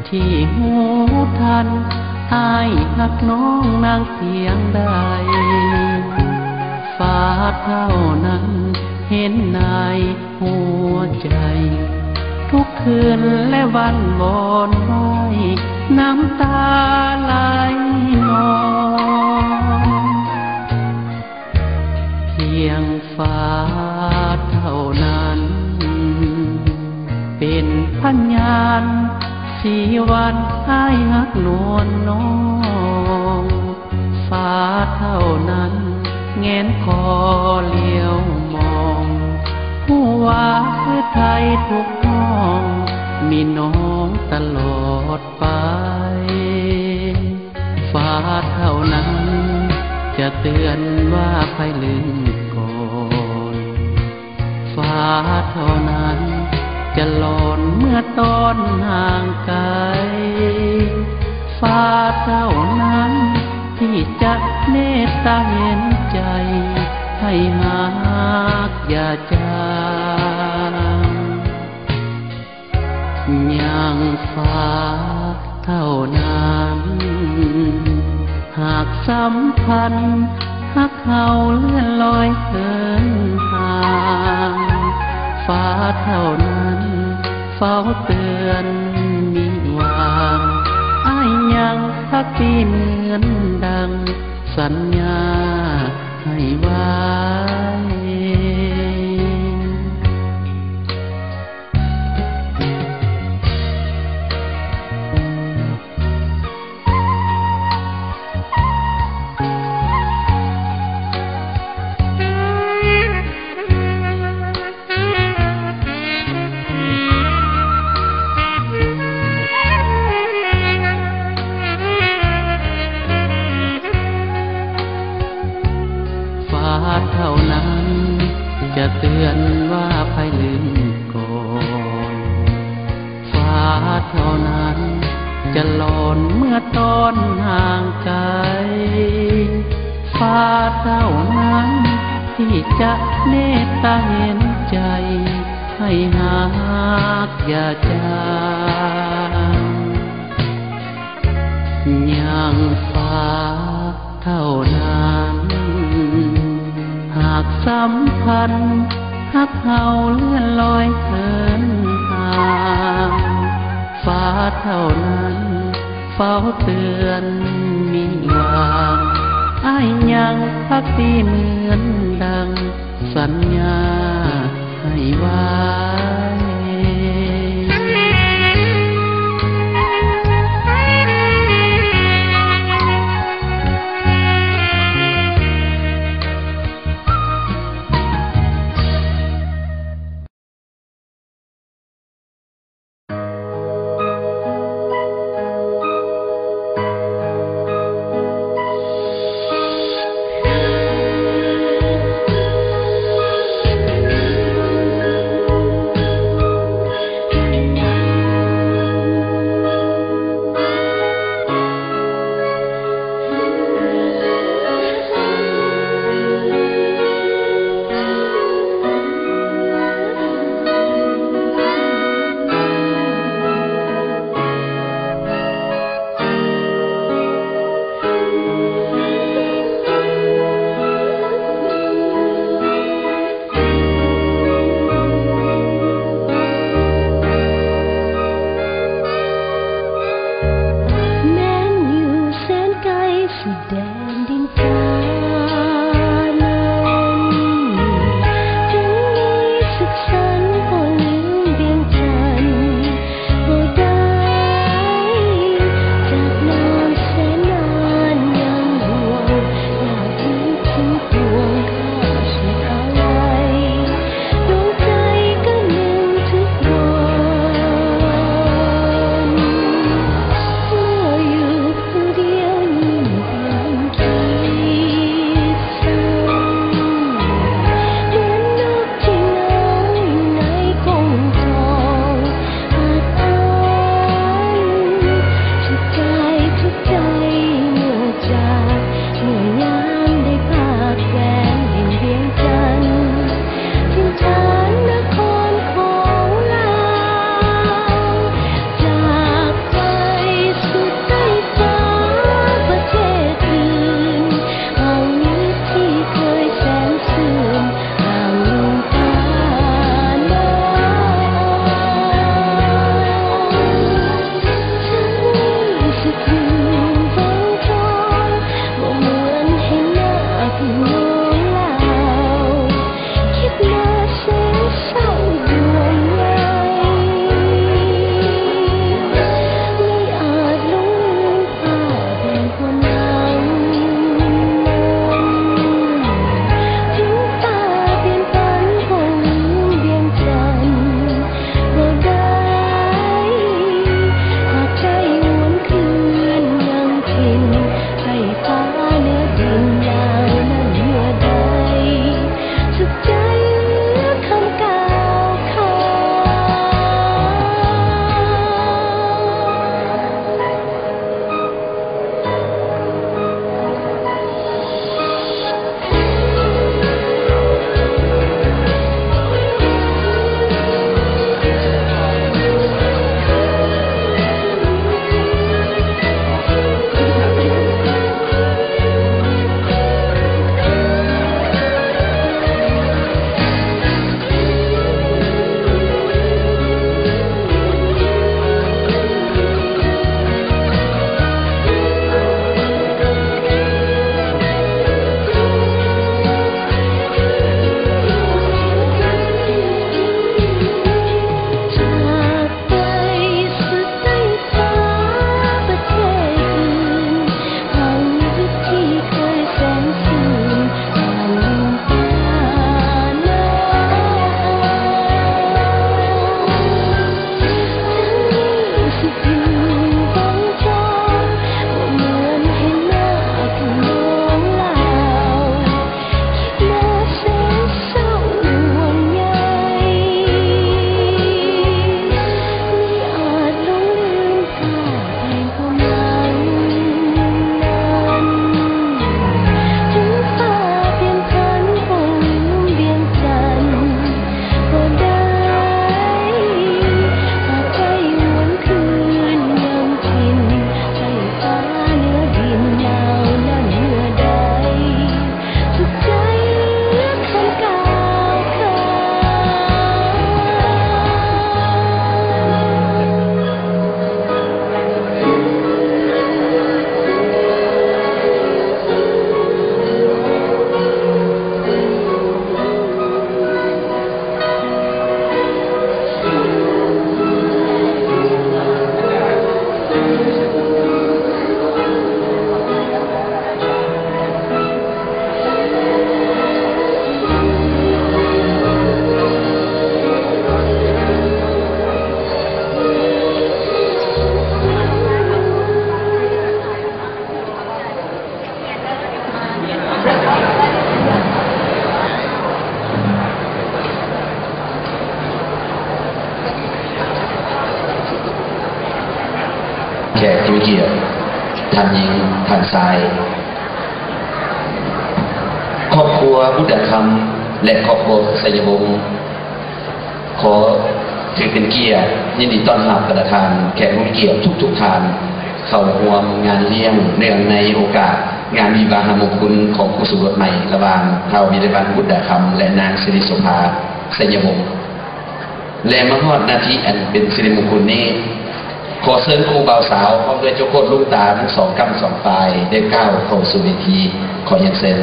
ที่หูทันอ้ายหักน้องนางเพียงใดฟ้าเท่านั้นเห็นในหัวใจทุกคืนและวันวอนไว้น้ำตาไหลนองเพียงฟ้าเท่านั้นเป็นพยานสีวันอ้ายหักนวลน้องฟ้าเท่านั้นแงนคอเลี้ยวมองผู้ว่าคือไทยทุกห้องมีน้องตลอดไปฟ้าเท่านั้นจะเตือนว่าใครลืมก่อนฟ้าเท่านั้นจะหลอนเมื่อตอนห่างไกลฟ้าเท่านั้นที่จะเมตตาเห็นใจให้หากอย่าจางยังฟ้าเท่านั้นหากสัมพันธ์หักเฮาเลื่อนลอยเหินห่างฟ้าเท่านั้นเฝ้าเตือนมิวางอ้ายยังพักดีเหมือนดังสัญญาให้ไว้เท่านั้นจะเตือนว่าภัยลืมก่อนฟ้าเท่านั้นจะหลอนเมื่อตอนห่างไกลฟ้าเท่านั้นที่จะเมตตาเห็นใจให้หากอย่าจางยังฟ้าเท่านั้นหากสัมพันธ์หักเฮาเลื่อนลอยเหินห่างฟ้าเท่านั้นเฝ้าเตือนมิวางอ้ายยังพักดีเหมือนดังสัญญาให้ไว้ กที่มีเกียรติท่านหญิงท่านชายครอบครัวบุตรธรรมและครอบครัวสยบงขอถือเป็นเกียรติยินดีต้อนรับประธานแขกผู้มีเกียรติทุกท่านเข้าร่วมงานเลี้ยงเนื่องในโอกาสงานวิวาหมงคลของคู่สมรสใหม่ระหว่างเท้าวิริวัลบุตรธรรมและนางสิริโสภาสยบงและมาฮอดหน้าที่อันเป็นสิริมงคลนี้ขอเชิญครูบ่าวสาวพร้อมด้วยเจ้าโคตรลูกตาทั้งสองกำสองฝ่ายได้ก้าวเข้าสู่เวทีขอเรียนเชิญ